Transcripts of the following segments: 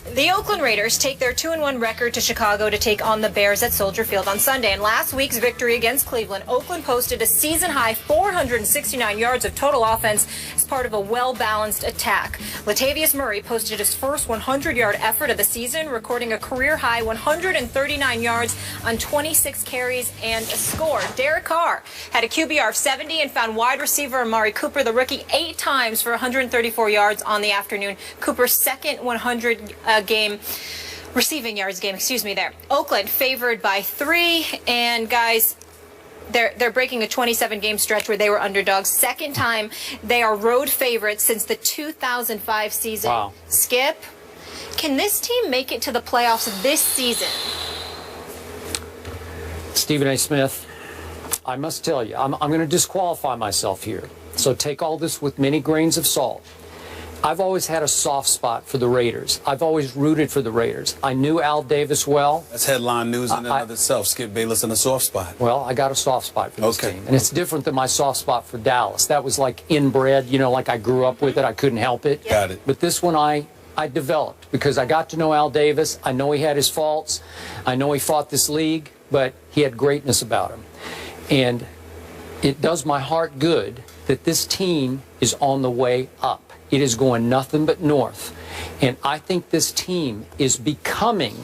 The Oakland Raiders take their 2-1 record to Chicago to take on the Bears at Soldier Field on Sunday. In last week's victory against Cleveland, Oakland posted a season-high 469 yards of total offense as part of a well-balanced attack. Latavius Murray posted his first 100-yard effort of the season, recording a career-high 139 yards on 26 carries and a score. Derek Carr had a QBR of 70 and found wide receiver Amari Cooper, the rookie, 8 times for 134 yards on the afternoon. Cooper's second 100 game receiving yards game, there. Oakland favored by 3, and guys, they're breaking a 27-game stretch where they were underdogs. Second time they are road favorites since the 2005 season. Wow. Skip, can this team make it to the playoffs this season? Stephen A. Smith, I must tell you, I'm going to disqualify myself here. So take all this with many grains of salt. I've always had a soft spot for the Raiders. I've always rooted for the Raiders. I knew Al Davis well. That's headline news in and of itself. Skip Bayless in a soft spot. Well, I got a soft spot for this team. And it's different than my soft spot for Dallas. That was like inbred, you know, like I grew up with it. I couldn't help it. Got it. But this one I developed because I got to know Al Davis. I know he had his faults. I know he fought this league, but he had greatness about him. And it does my heart good that this team is on the way up. It is going nothing but north. And I think this team is becoming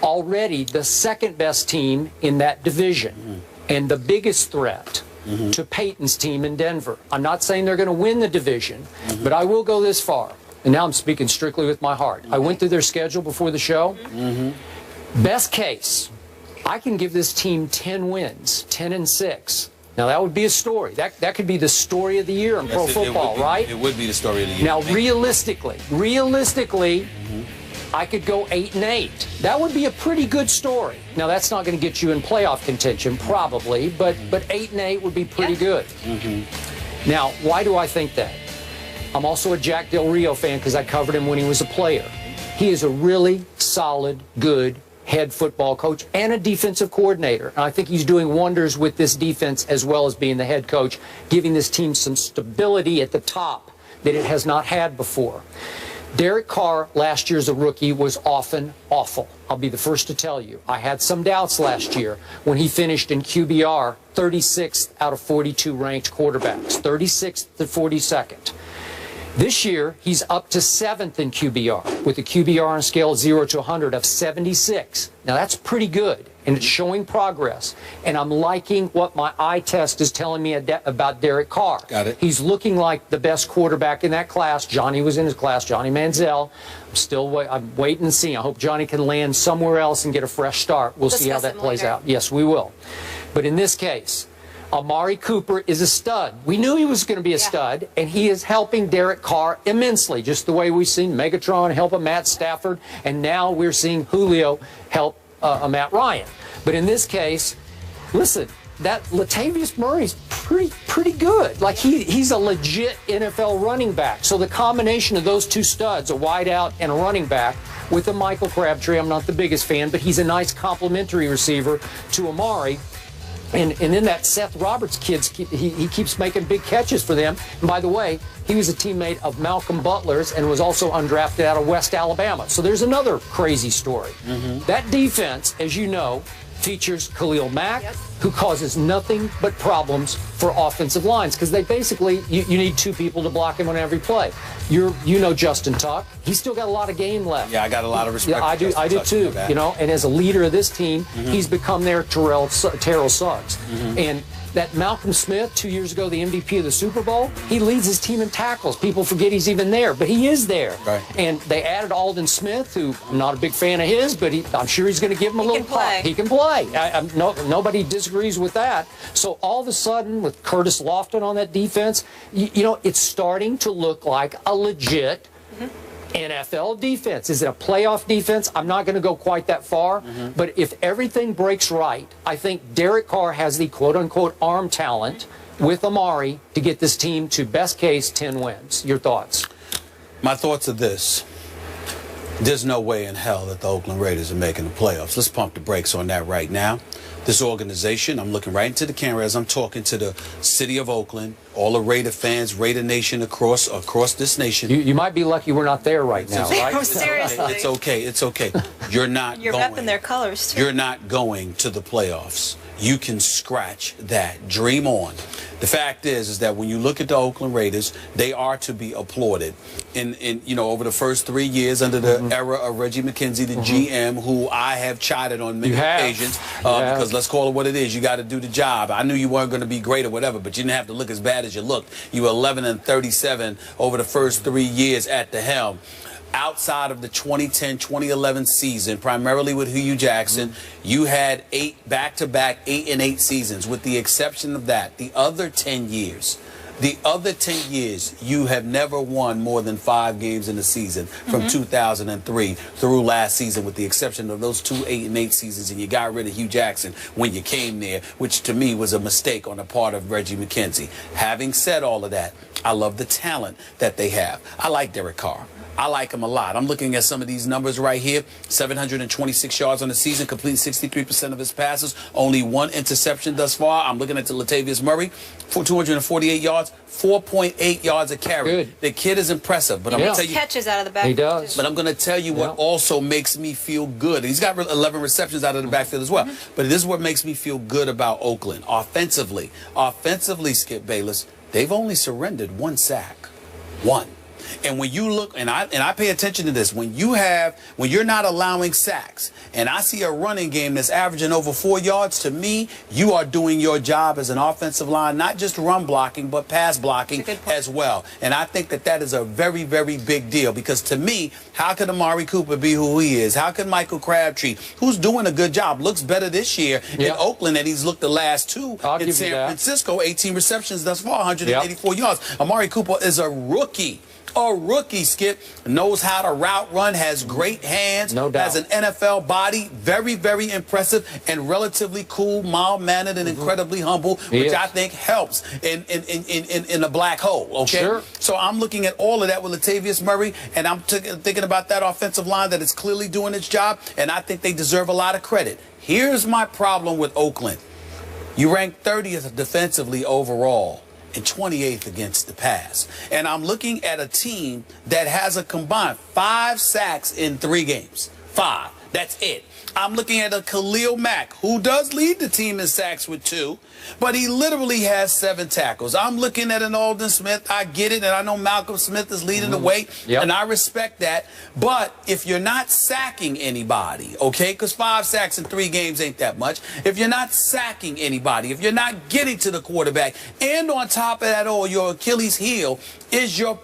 already the second best team in that division and the biggest threat to Peyton's team in Denver. I'm not saying they're going to win the division, but I will go this far. And now I'm speaking strictly with my heart. I went through their schedule before the show. Best case, I can give this team 10 wins, 10-6. Now, that would be a story. That could be the story of the year in pro football, right? It would be the story of the year. Now, realistically, I could go 8-8. That would be a pretty good story. Now, that's not going to get you in playoff contention, probably, but 8-8 would be pretty good. Now, why do I think that? I'm also a Jack Del Rio fan because I covered him when he was a player. He is a really solid, good head football coach and a defensive coordinator. And I think he's doing wonders with this defense as well as being the head coach, giving this team some stability at the top that it has not had before. Derek Carr, last year as a rookie, was often awful. I'll be the first to tell you. I had some doubts last year when he finished in QBR 36th out of 42 ranked quarterbacks, 36th to 42nd. This year, he's up to 7th in QBR, with a QBR on a scale of 0 to 100 of 76. Now, that's pretty good, and it's showing progress. And I'm liking what my eye test is telling me about Derek Carr. Got it. He's looking like the best quarterback in that class. Johnny was in his class, Johnny Manziel. I'm waiting to see. I hope Johnny can land somewhere else and get a fresh start. We'll see how that plays out. Yes, we will. But in this case, Amari Cooper is a stud. We knew he was going to be a stud, and he is helping Derek Carr immensely, just the way we've seen Megatron help a Matt Stafford, and now we're seeing Julio help Matt Ryan. But in this case, listen, that Latavius Murray's pretty good. Like, he's a legit NFL running back. So the combination of those two studs, a wideout and a running back, with a Michael Crabtree, I'm not the biggest fan, but he's a nice complementary receiver to Amari. And then that Seth Roberts kid, he keeps making big catches for them. And by the way, he was a teammate of Malcolm Butler's and was also undrafted out of West Alabama. So there's another crazy story. That defense, as you know, features Khalil Mack, who causes nothing but problems for offensive lines because they basically, you need 2 people to block him on every play. You know Justin Tuck. He's still got a lot of game left. Yeah, I got a lot of respect. Yeah, I do too. You know, and as a leader of this team, he's become their Terrell Suggs. And that Malcolm Smith, 2 years ago, the MVP of the Super Bowl, he leads his team in tackles. People forget he's even there, but he is there. Right. And they added Aldon Smith, who I'm not a big fan of his, but I'm sure he's going to give him a little pop. He can play. Nobody disagrees with that. So all of a sudden, with Curtis Lofton on that defense, you know, it's starting to look like a legit NFL defense. Is it a playoff defense? I'm not going to go quite that far, but if everything breaks right, I think Derek Carr has the quote-unquote arm talent with Amari to get this team to, best case, 10 wins. Your thoughts? My thoughts are this. There's no way in hell that the Oakland Raiders are making the playoffs. Let's pump the brakes on that right now. This organization, I'm looking right into the camera as I'm talking to the city of Oakland, all the Raider fans, Raider Nation across this nation. You might be lucky we're not there right now, right? Oh, seriously. It's okay. It's okay. You're not You're going. repping their colors, too. You're not going to the playoffs. You can scratch that. Dream on. The fact is that when you look at the Oakland Raiders, they are to be applauded. In over the first 3 years under the era of Reggie McKenzie, the GM, who I have chided on many occasions, because let's call it what it is. You got to do the job. I knew you weren't going to be great or whatever, but you didn't have to look as bad as you looked. You were 11-37 over the first 3 years at the helm. Outside of the 2010-2011 season, primarily with Hugh Jackson, you had back-to-back 8-8 seasons. With the exception of that, the other 10 years, you have never won more than 5 games in a season from 2003 through last season, with the exception of those 2 8-8 seasons, and you got rid of Hugh Jackson when you came there, which to me was a mistake on the part of Reggie McKenzie. Having said all of that, I love the talent that they have. I like Derek Carr. I like him a lot. I'm looking at some of these numbers right here. 726 yards on the season, completing 63% of his passes. Only 1 interception thus far. I'm looking at the Latavius Murray for 248 yards, 4.8 yards a carry. Good. The kid is impressive, but I'm going to tell you. Catches out of the back. He does. But I'm going to tell you what also makes me feel good. He's got 11 receptions out of the backfield as well. But this is what makes me feel good about Oakland. Offensively, Skip Bayless, they've only surrendered 1 sack. 1. And when you look, and I pay attention to this, when you're not allowing sacks, and I see a running game that's averaging over 4 yards, to me, you are doing your job as an offensive line, not just run blocking, but pass blocking as well. And I think that is a very, very big deal, because to me, how can Amari Cooper be who he is? How can Michael Crabtree, who's doing a good job, looks better this year in Oakland than he's looked the last 2 in San Francisco, 18 receptions thus far, 184 yards. Amari Cooper is a rookie. A rookie, Skip, knows how to route run, has great hands, no doubt. has an NFL body, very, very impressive, and relatively cool, mild-mannered, and incredibly humble, which I think helps in the black hole, okay? Sure. So I'm looking at all of that with Latavius Murray, and I'm thinking about that offensive line that is clearly doing its job, and I think they deserve a lot of credit. Here's my problem with Oakland. You rank 30th defensively overall and 28th against the pass. And I'm looking at a team that has a combined 5 sacks in 3 games. 5. That's it. I'm looking at a Khalil Mack, who does lead the team in sacks with 2, but he literally has 7 tackles. I'm looking at an Aldon Smith. I get it, and I know Malcolm Smith is leading the way, and I respect that. But if you're not sacking anybody, okay, because 5 sacks in 3 games ain't that much. If you're not sacking anybody, if you're not getting to the quarterback, and on top of that all, your Achilles heel is your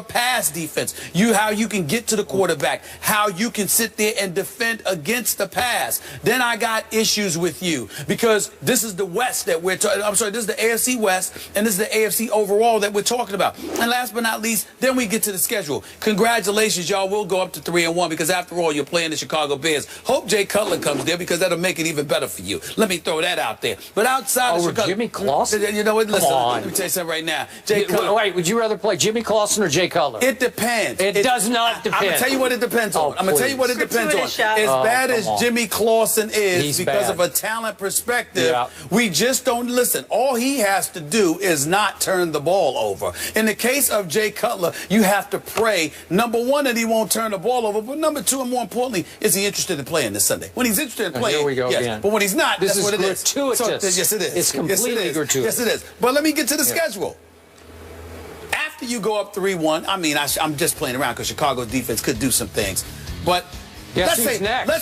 pass defense. How you can get to the quarterback, how you can sit there and defend against the pass. Then I got issues with you, because this is the West that we're talking. I'm sorry, this is the AFC West, and this is the AFC overall that we're talking about. And last but not least, then we get to the schedule. Congratulations, y'all. We'll go up to 3-1, because after all, you're playing the Chicago Bears. Hope Jay Cutler comes there, because that'll make it even better for you. Let me throw that out there. But outside of Chicago, Jimmy Clausen? You know what? Listen, Come on. let me tell you something right now. Jay Cutler. Wait, would you rather play Jimmy Clausen or Jay Cutler? It depends. It does not depend. I'm going to tell you what it depends on. I'm going to tell you what it depends on. As bad as Jimmy Clausen is, because of a talent perspective, we just don't listen. All he has to do is not turn the ball over. In the case of Jay Cutler, you have to pray, number 1, that he won't turn the ball over, but number 2, and more importantly, is he interested in playing this Sunday? When he's interested in playing, here we go again. But when he's not, this that's what it is. Gratuitous. So, yes, it is. It's completely gratuitous. Yes, it is. But let me get to the schedule. After you go up 3-1, I mean, I'm just playing around, because Chicago's defense could do some things. But let's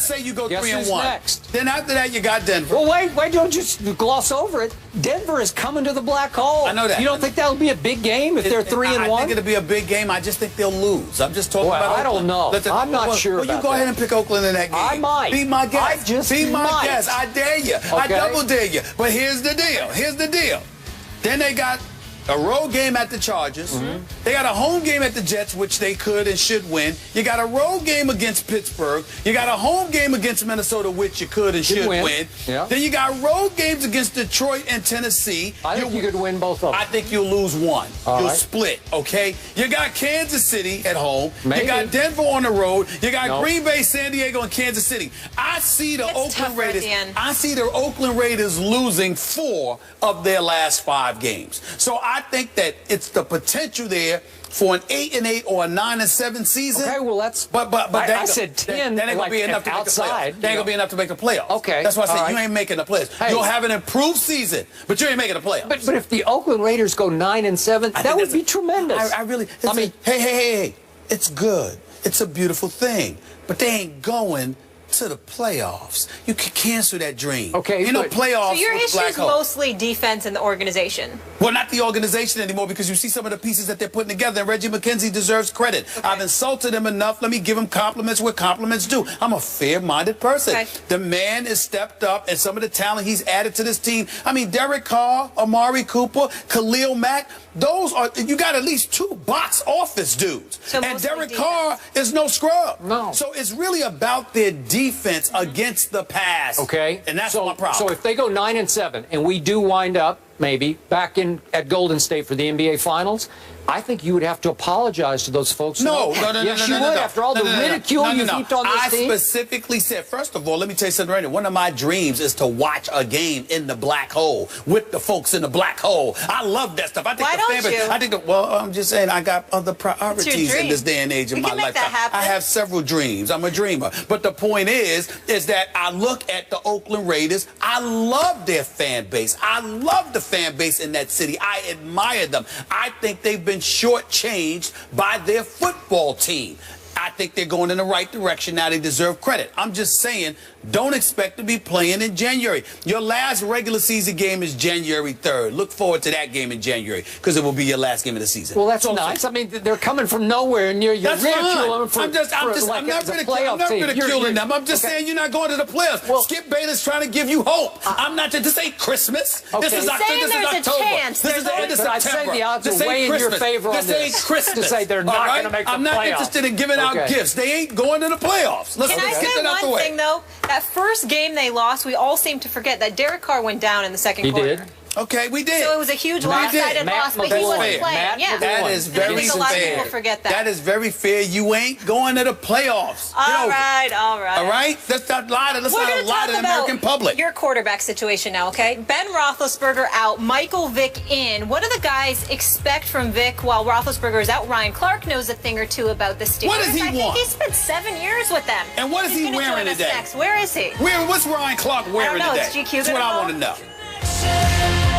say you go 3-1. Then after that, you got Denver. Well, wait, don't just gloss over it. Denver is coming to the black hole. I know that. You don't think that'll be a big game if they're 3-1? I think it'll be a big game. I just think they'll lose. I'm just talking about Oakland. I don't know. I'm not sure about you go ahead and pick Oakland in that game. I might. Be my guest. Be my guest. I dare you. Okay. I double dare you. But here's the deal. Then they got a road game at the Chargers. They got a home game at the Jets, which they could and should win. You got a road game against Pittsburgh. You got a home game against Minnesota, which you could and should win. Yeah. Then you got road games against Detroit and Tennessee. I think you could win both of them. I think you'll lose one. All you'll right. split, okay? You got Kansas City at home. Maybe. You got Denver on the road. You got Green Bay, San Diego, and Kansas City. I see the Oakland Raiders. I see the Oakland Raiders losing 4 of their last 5 games. So I think that it's the potential there for an 8-8 or a 9-7 season. Okay, well that's. But I said 10. That ain't gonna be enough to make the playoffs. That ain't gonna be enough to make the playoffs. Okay, that's why I said right. you ain't making the playoffs. Hey. You'll have an improved season, but you ain't making the playoffs. But if the Oakland Raiders go 9-7, that would be tremendous. I really. I mean, hey, it's good. It's a beautiful thing, but they ain't going to the playoffs. You can cancel that dream. Okay, you know, playoffs. So your with issue black is hole. mostly defense in the organization. Well, not the organization anymore, because you see some of the pieces that they're putting together, and Reggie McKenzie deserves credit. Okay. I've insulted him enough. Let me give him compliments where compliments due. I'm a fair-minded person. Okay. The man has stepped up, and some of the talent he's added to this team. I mean, Derek Carr, Amari Cooper, Khalil Mack, those are, you got at least 2 box office dudes. So and Derek Carr is no scrub. No. So it's really about their defense against the pass. Okay. And that's my problem. So if they go 9-7 and we do wind up maybe back at Golden State for the NBA Finals, I think you would have to apologize to those folks. No. Yes, you would. After all the ridicule you've heaped on this team. I specifically said, first of all, let me tell you something right now. One of my dreams is to watch a game in the black hole with the folks in the black hole. I love that stuff. I think I'm just saying, I got other priorities in this day and age of my life. I have several dreams. I'm a dreamer. But the point is that I look at the Oakland Raiders. I love their fan base. I love the fan base in that city. I admire them. I think they've been shortchanged by their football team. I think they're going in the right direction now. They deserve credit. I'm just saying, don't expect to be playing in January. Your last regular season game is January 3rd. Look forward to that game in January, because it will be your last game of the season. Well, that's nice. I mean, they're coming from nowhere near your ridicule them. I'm not ridiculing them. I'm just saying you're not going to the playoffs. Well, Skip Bayless trying to give you hope. I'm not. This ain't Christmas. Okay. This is October. This is the end of September. I'd say the odds are way in your favor on this. This ain't Christmas. To say they're not going to make the playoffs. I'm not interested in giving out gifts. They ain't going to the playoffs. Can I say one thing, though? That first game they lost, we all seem to forget that Derek Carr went down in the second quarter. He did. Okay, we did. So it was a huge lopsided loss, but he wasn't playing. Yeah. That is very fair. A lot of people forget that. That is very fair. You ain't going to the playoffs. All right. All right? Let's not lie to the American public. Your quarterback situation now, okay? Ben Roethlisberger out, Michael Vick in. What do the guys expect from Vick while Roethlisberger is out? Ryan Clark knows a thing or two about the Steelers. What does he want? I think he spent 7 years with them. And what is he wearing today? Where is he? What's Ryan Clark wearing today? I don't know. Is GQ That's what I want to know.